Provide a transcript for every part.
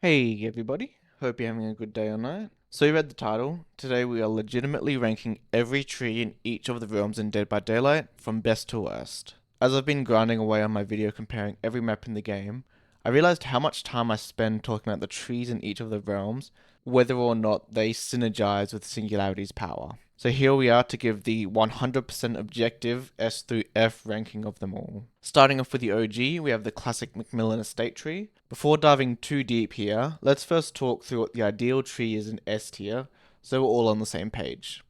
Hey everybody, hope you're having a good day or night. So you read the title. Today we are legitimately ranking every tree in each of the realms in Dead by Daylight from best to worst. As I've been grinding away on my video comparing every map in the game, I realized how much time I spend talking about the trees in each of the realms, whether or not they synergize with Singularity's power. So here we are to give the 100% objective S through F ranking of them all. Starting off with the OG, we have the classic Macmillan estate tree. Before diving too deep here, let's first talk through what the ideal tree is in S tier, so we're all on the same page.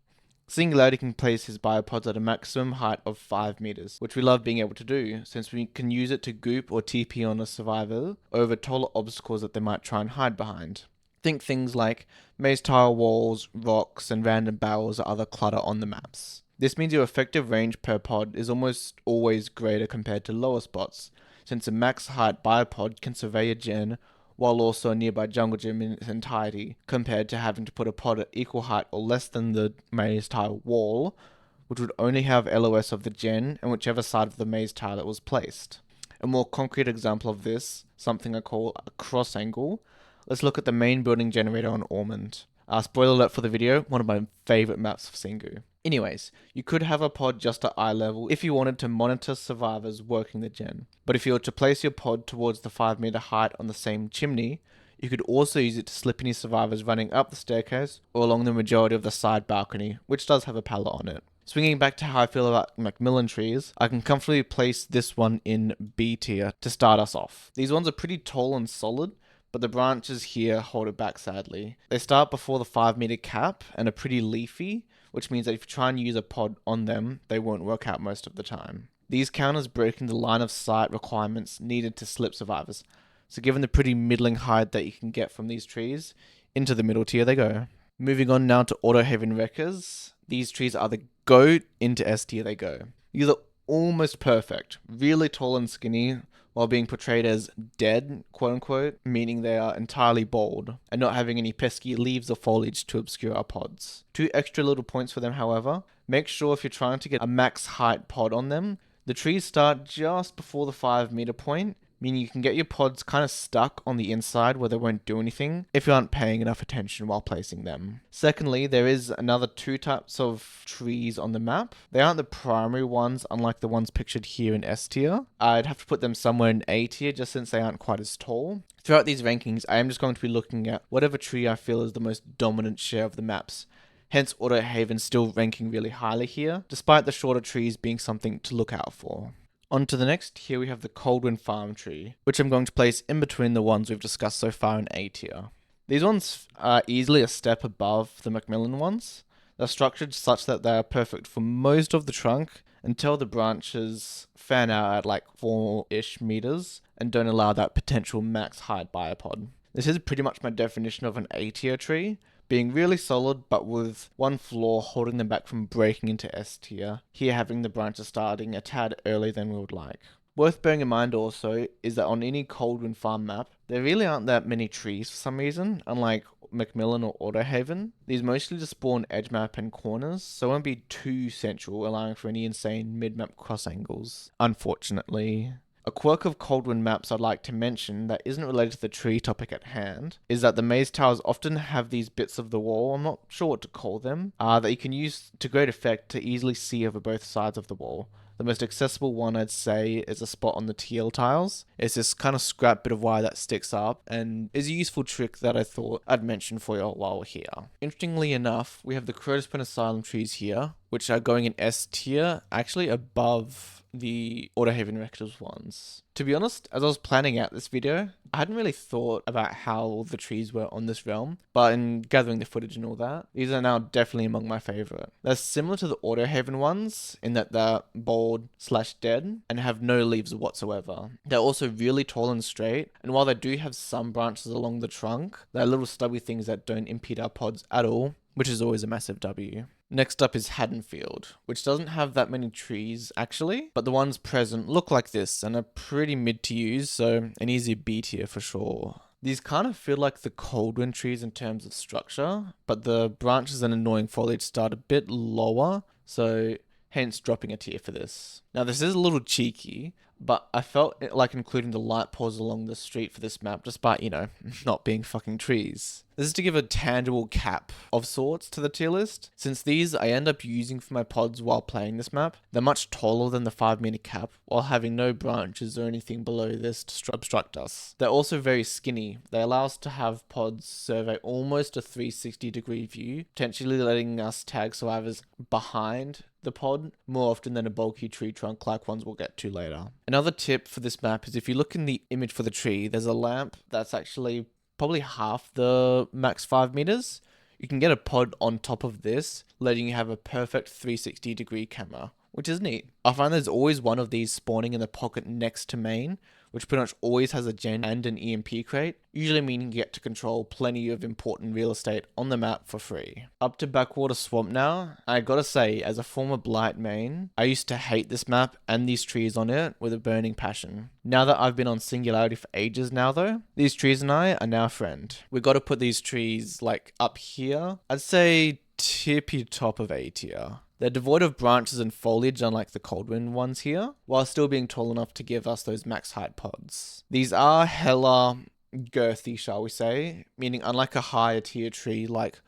Singularity can place his biopods at a maximum height of 5 meters, which we love being able to do, since we can use it to goop or TP on a survivor over taller obstacles that they might try and hide behind. Think things like maze tile walls, rocks, and random barrels or other clutter on the maps. This means your effective range per pod is almost always greater compared to lower spots, since a max height biopod can survey a gen while also a nearby jungle gym in its entirety, compared to having to put a pod at equal height or less than the maze tile wall, which would only have LOS of the gen and whichever side of the maze tile it was placed. A more concrete example of this, something I call a cross angle. Let's look at the main building generator on Ormond. Spoiler alert for the video, one of my favourite maps of Singu. Anyways, you could have a pod just at eye level if you wanted to monitor survivors working the gen. But if you were to place your pod towards the 5 meter height on the same chimney, you could also use it to slip any survivors running up the staircase or along the majority of the side balcony, which does have a pallet on it. Swinging back to how I feel about Macmillan trees, I can comfortably place this one in B tier to start us off. These ones are pretty tall and solid, but the branches here hold it back sadly. They start before the 5 meter cap and are pretty leafy, which means that if you try and use a pod on them, they won't work out most of the time. These count as breaking the line of sight requirements needed to slip survivors, so given the pretty middling height that you can get from these trees, into the middle tier they go. Moving on now to Autohaven wreckers, these trees are the GOAT, into S tier they go. These are almost perfect, really tall and skinny, while being portrayed as dead, quote unquote, meaning they are entirely bald, and not having any pesky leaves or foliage to obscure our pods. 2 extra little points for them, however. Make sure if you're trying to get a max height pod on them, the trees start just before the 5 meter point, meaning you can get your pods kind of stuck on the inside where they won't do anything if you aren't paying enough attention while placing them. Secondly, there is another 2 types of trees on the map. They aren't the primary ones, unlike the ones pictured here in S tier. I'd have to put them somewhere in A tier just since they aren't quite as tall. Throughout these rankings, I am just going to be looking at whatever tree I feel is the most dominant share of the maps. Hence Autohaven still ranking really highly here, despite the shorter trees being something to look out for. On to the next, here we have the Coldwind farm tree, which I'm going to place in between the ones we've discussed so far in A tier. These ones are easily a step above the Macmillan ones. They're structured such that they are perfect for most of the trunk until the branches fan out at like 4-ish meters and don't allow that potential max height biopod. This is pretty much my definition of an A tier tree, being really solid but with one flaw holding them back from breaking into S tier, here having the branches starting a tad earlier than we would like. Worth bearing in mind also is that on any Coldwind farm map, there really aren't that many trees for some reason, unlike Macmillan or Autohaven. These mostly just spawn edge map and corners, so it won't be too central, allowing for any insane mid-map cross angles, unfortunately. A quirk of Coldwind maps I'd like to mention that isn't related to the tree topic at hand is that the maze towers often have these bits of the wall, I'm not sure what to call them, that you can use to great effect to easily see over both sides of the wall. The most accessible one I'd say is a spot on the teal tiles. It's this kind of scrap bit of wire that sticks up and is a useful trick that I thought I'd mention for you while we're here. Interestingly enough, we have the Crowspin Asylum trees here, which are going in S tier, actually above the Autohaven Rectors ones. To be honest, as I was planning out this video, I hadn't really thought about how the trees were on this realm, but in gathering the footage and all that, these are now definitely among my favourite. They're similar to the Autohaven ones in that they're bald/dead and have no leaves whatsoever. They're also really tall and straight, and while they do have some branches along the trunk, they're little stubby things that don't impede our pods at all, which is always a massive W. Next up is Haddonfield, which doesn't have that many trees actually, but the ones present look like this and are pretty mid to use, so an easy B tier for sure. These kind of feel like the Coldwind trees in terms of structure, but the branches and annoying foliage start a bit lower, so hence dropping a tier for this. Now this is a little cheeky, but I felt like including the light poles along the street for this map, despite, not being fucking trees. This is to give a tangible cap of sorts to the tier list. Since these I end up using for my pods while playing this map, they're much taller than the 5-meter cap, while having no branches or anything below this to obstruct us. They're also very skinny. They allow us to have pods survey almost a 360-degree view, potentially letting us tag survivors behind the pod more often than a bulky tree trunk like ones we'll get to later. Another tip for this map is if you look in the image for the tree, there's a lamp that's actually probably half the max 5 meters. You can get a pod on top of this, letting you have a perfect 360-degree camera, which is neat. I find there's always one of these spawning in the pocket next to main, which pretty much always has a gen and an EMP crate, usually meaning you get to control plenty of important real estate on the map for free. Up to Backwater Swamp now. I gotta say, as a former Blight main, I used to hate this map and these trees on it with a burning passion. Now that I've been on Singularity for ages now though, these trees and I are now a friend. We gotta put these trees like up here. I'd say tippy top of A tier. They're devoid of branches and foliage unlike the Coldwind ones here, while still being tall enough to give us those max height pods. These are hella girthy, shall we say, meaning unlike a higher tier tree like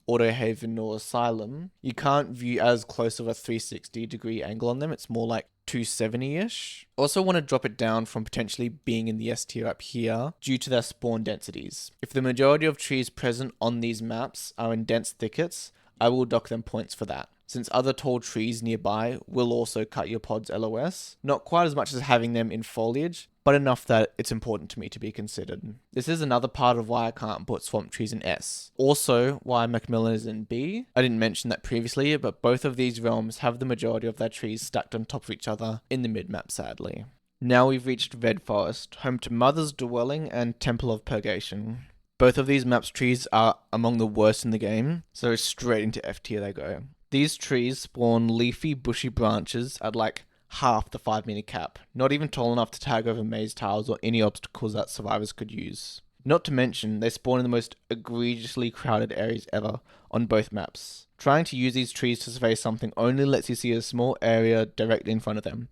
Autohaven or Asylum, you can't view as close of a 360-degree angle on them. It's more like 270-ish. Also want to drop it down from potentially being in the S tier up here due to their spawn densities. If the majority of trees present on these maps are in dense thickets, I will dock them points for that, since other tall trees nearby will also cut your pod's LOS. Not quite as much as having them in foliage, but enough that it's important to me to be considered. This is another part of why I can't put swamp trees in S. Also, why Macmillan is in B. I didn't mention that previously, but both of these realms have the majority of their trees stacked on top of each other in the mid-map, sadly. Now we've reached Red Forest, home to Mother's Dwelling and Temple of Purgation. Both of these maps trees are among the worst in the game, so straight into F tier they go. These trees spawn leafy, bushy branches at like half the 5-meter cap, not even tall enough to tag over maze towers or any obstacles that survivors could use. Not to mention, they spawn in the most egregiously crowded areas ever on both maps. Trying to use these trees to survey something only lets you see a small area directly in front of them.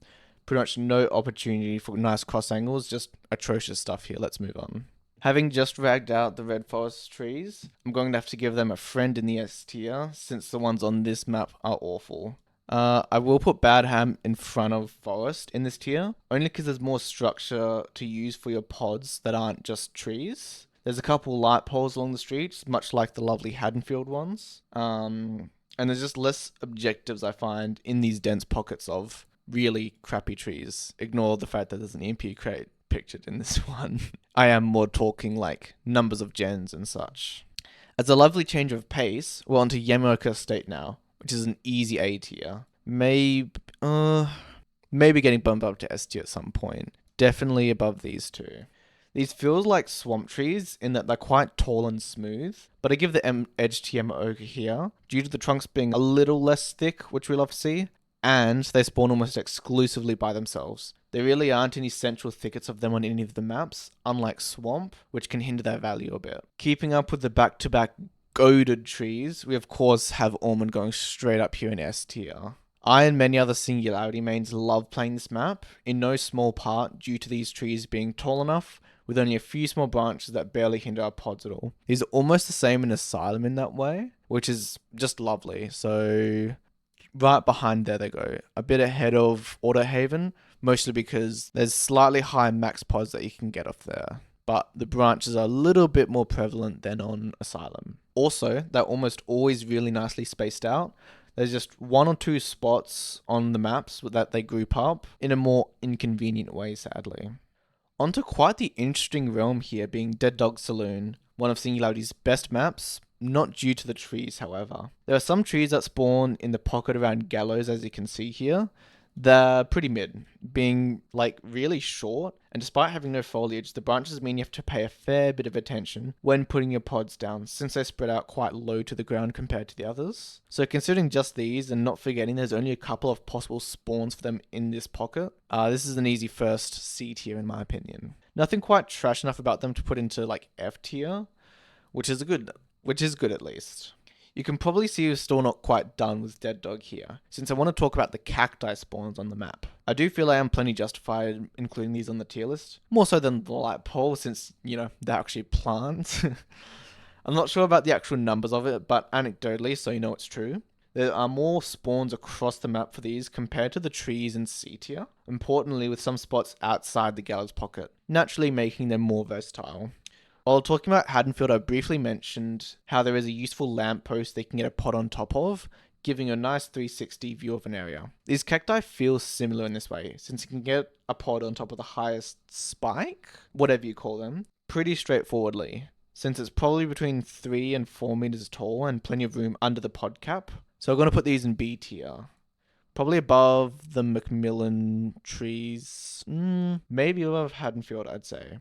Pretty much no opportunity for nice cross angles, just atrocious stuff here. Let's move on. Having just ragged out the Red Forest trees, I'm going to have to give them a friend in the S tier, since the ones on this map are awful. I will put Badham in front of Forest in this tier, only because there's more structure to use for your pods that aren't just trees. There's a couple light poles along the streets, much like the lovely Haddonfield ones. And there's just less objectives I find in these dense pockets of really crappy trees. Ignore the fact that there's an EMP crate pictured in this one. I am more talking like numbers of gens and such. As a lovely change of pace, we're on to Yamaoka Estate now, which is an easy A tier. Maybe getting bumped up to S tier at some point. Definitely above these two. These feels like swamp trees in that they're quite tall and smooth, but I give the edge to Yamaoka here, due to the trunks being a little less thick, which we love to see, and they spawn almost exclusively by themselves. There really aren't any central thickets of them on any of the maps, unlike Swamp, which can hinder their value a bit. Keeping up with the back-to-back goated trees, we of course have Ormond going straight up here in S tier. I and many other Singularity mains love playing this map, in no small part due to these trees being tall enough, with only a few small branches that barely hinder our pods at all. These are almost the same in Asylum in that way, which is just lovely, so right behind there they go. A bit ahead of Autohaven, mostly because there's slightly higher max pods that you can get off there, but the branches are a little bit more prevalent than on Asylum. Also, they're almost always really nicely spaced out. There's just one or two spots on the maps that they group up in a more inconvenient way, sadly. Onto quite the interesting realm here, being Dead Dog Saloon, one of Singularity's best maps, not due to the trees, however. There are some trees that spawn in the pocket around Gallows, as you can see here. They're pretty mid, being like really short, and despite having no foliage, the branches mean you have to pay a fair bit of attention when putting your pods down, since they spread out quite low to the ground compared to the others. So considering just these, and not forgetting there's only a couple of possible spawns for them in this pocket, this is an easy first C tier in my opinion. Nothing quite trash enough about them to put into like F tier, which is good at least. You can probably see we're still not quite done with Dead Dog here, since I want to talk about the cacti spawns on the map. I do feel I am plenty justified including these on the tier list, more so than the light pole, since, they're actually plants. I'm not sure about the actual numbers of it, but anecdotally, so you know it's true, there are more spawns across the map for these compared to the trees in C tier, importantly with some spots outside the gallows pocket, naturally making them more versatile. While talking about Haddonfield, I briefly mentioned how there is a useful lamppost they can get a pod on top of, giving a nice 360 view of an area. These cacti feel similar in this way, since you can get a pod on top of the highest spike, whatever you call them, pretty straightforwardly, since it's probably between 3 and 4 meters tall and plenty of room under the pod cap. So I'm going to put these in B tier. Probably above the Macmillan trees, maybe above Haddonfield, I'd say.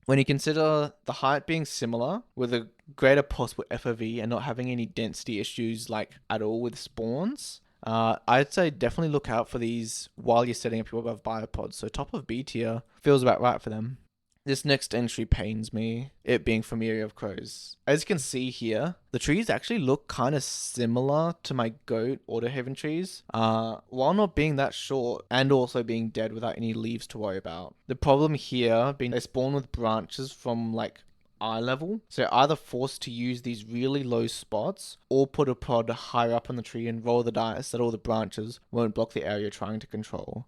When you consider the height being similar, with a greater possible FOV and not having any density issues at all with spawns, I'd say definitely look out for these while you're setting up your above biopods. So top of B tier feels about right for them. This next entry pains me, it being from Eyrie of Crows. As you can see here, the trees actually look kind of similar to my goat Autohaven trees, while not being that short and also being dead without any leaves to worry about. The problem here being they spawn with branches from eye level, so you're either forced to use these really low spots or put a pod higher up on the tree and roll the dice that all the branches won't block the area you're trying to control.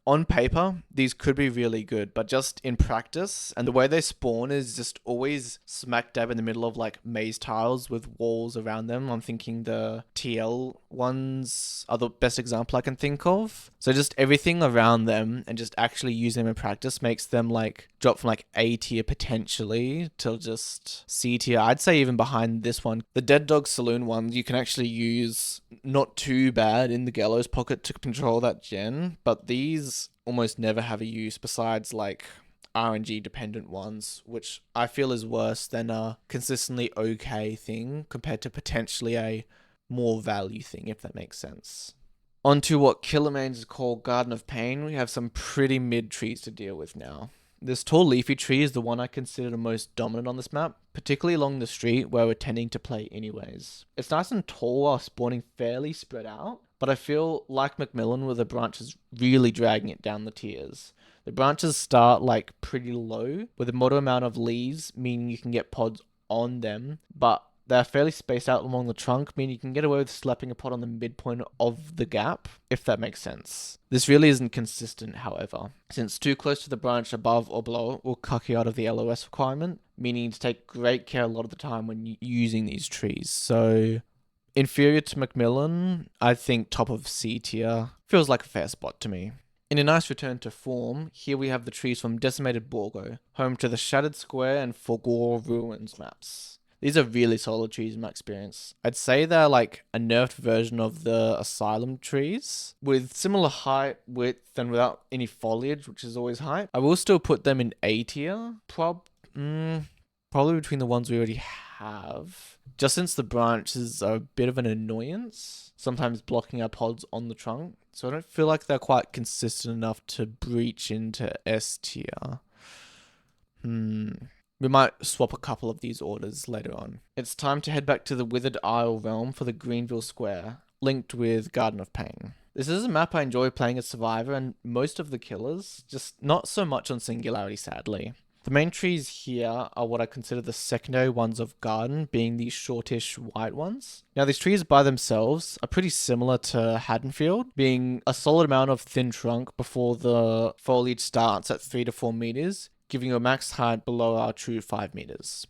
On paper, these could be really good, but just in practice, and the way they spawn is just always smack dab in the middle of maze tiles with walls around them. I'm thinking the TL ones are the best example I can think of. So just everything around them and just actually using them in practice makes them drop from A tier potentially to just C tier. I'd say even behind this one. The Dead Dog Saloon ones you can actually use not too bad in the gallows pocket to control that gen, but these almost never have a use besides RNG dependent ones, which I feel is worse than a consistently okay thing compared to potentially a more value thing, if that makes sense. Onto what Killer Mains call Garden of Pain, we have some pretty mid trees to deal with now. This tall leafy tree is the one I consider the most dominant on this map, particularly along the street where we're tending to play anyways. It's nice and tall while spawning fairly spread out, but I feel like Macmillan with the branches really dragging it down the tiers. The branches start pretty low, with a moderate amount of leaves, meaning you can get pods on them, but they're fairly spaced out along the trunk, meaning you can get away with slapping a pod on the midpoint of the gap, if that makes sense. This really isn't consistent, however, since too close to the branch above or below it will cuck you out of the LOS requirement, meaning you need to take great care a lot of the time when using these trees. So, inferior to Macmillan, I think top of C tier feels like a fair spot to me. In a nice return to form, here we have the trees from Decimated Borgo, home to the Shattered Square and Forgore Ruins maps. These are really solid trees in my experience. I'd say they're a nerfed version of the Asylum trees, with similar height, width, and without any foliage, which is always hype. I will still put them in A tier, probably between the ones we already have, just since the branches are a bit of an annoyance, sometimes blocking our pods on the trunk, so I don't feel like they're quite consistent enough to breach into S tier. We might swap a couple of these orders later on. It's time to head back to the Withered Isle realm for the Greenville Square, linked with Garden of Pain. This is a map I enjoy playing as Survivor and most of the killers, just not so much on Singularity sadly. The main trees here are what I consider the secondary ones of Garden, being these shortish white ones. Now these trees by themselves are pretty similar to Haddonfield, being a solid amount of thin trunk before the foliage starts at 3 to 4 meters, giving you a max height below our true 5 meters.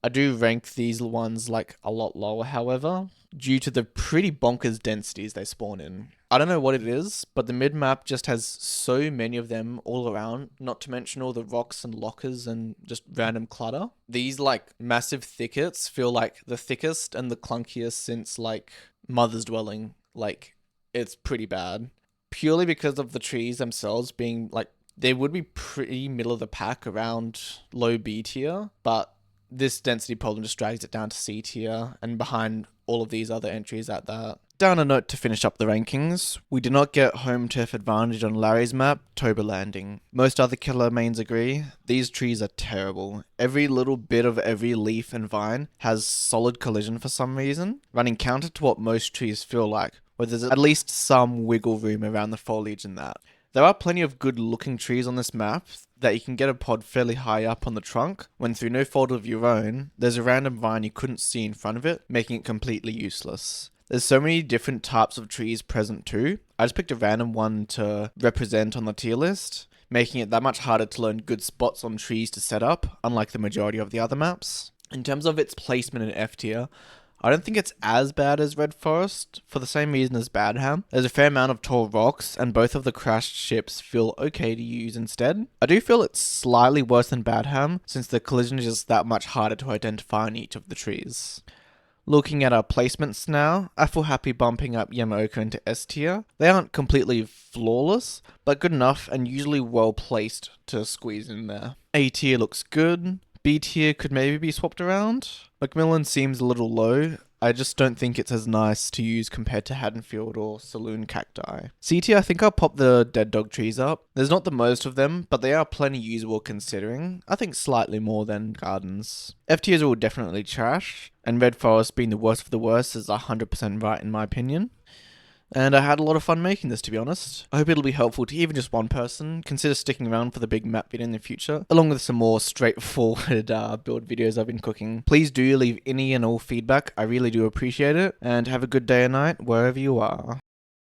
I do rank these ones a lot lower, however, due to the pretty bonkers densities they spawn in. I don't know what it is, but the mid-map just has so many of them all around, not to mention all the rocks and lockers and just random clutter. These massive thickets feel the thickest and the clunkiest since Mother's Dwelling. It's pretty bad. Purely because of the trees themselves being they would be pretty middle of the pack around low B tier, but this density problem just drags it down to C tier and behind all of these other entries at that. Down a note to finish up the rankings, we did not get home turf advantage on Larry's map, Toba Landing. Most other killer mains agree, these trees are terrible. Every little bit of every leaf and vine has solid collision for some reason, running counter to what most trees feel like, where there's at least some wiggle room around the foliage in that. There are plenty of good looking trees on this map that you can get a pod fairly high up on the trunk, when through no fault of your own, there's a random vine you couldn't see in front of it, making it completely useless. There's so many different types of trees present too. I just picked a random one to represent on the tier list, making it that much harder to learn good spots on trees to set up, unlike the majority of the other maps. In terms of its placement in F tier, I don't think it's as bad as Red Forest, for the same reason as Badham. There's a fair amount of tall rocks, and both of the crashed ships feel okay to use instead. I do feel it's slightly worse than Badham, since the collision is just that much harder to identify on each of the trees. Looking at our placements now, I feel happy bumping up Yamaoka into S tier. They aren't completely flawless, but good enough and usually well placed to squeeze in there. A tier looks good. B tier could maybe be swapped around. Macmillan seems a little low. I just don't think it's as nice to use compared to Haddonfield or Saloon Cacti. C tier, I think I'll pop the dead dog trees up. There's not the most of them, but they are plenty usable considering. I think slightly more than gardens. F tiers will definitely trash, and Red Forest being the worst of the worst is 100% right in my opinion. And I had a lot of fun making this, to be honest. I hope it'll be helpful to even just one person. Consider sticking around for the big map video in the future, along with some more straightforward build videos I've been cooking. Please do leave any and all feedback. I really do appreciate it. And have a good day or night, wherever you are.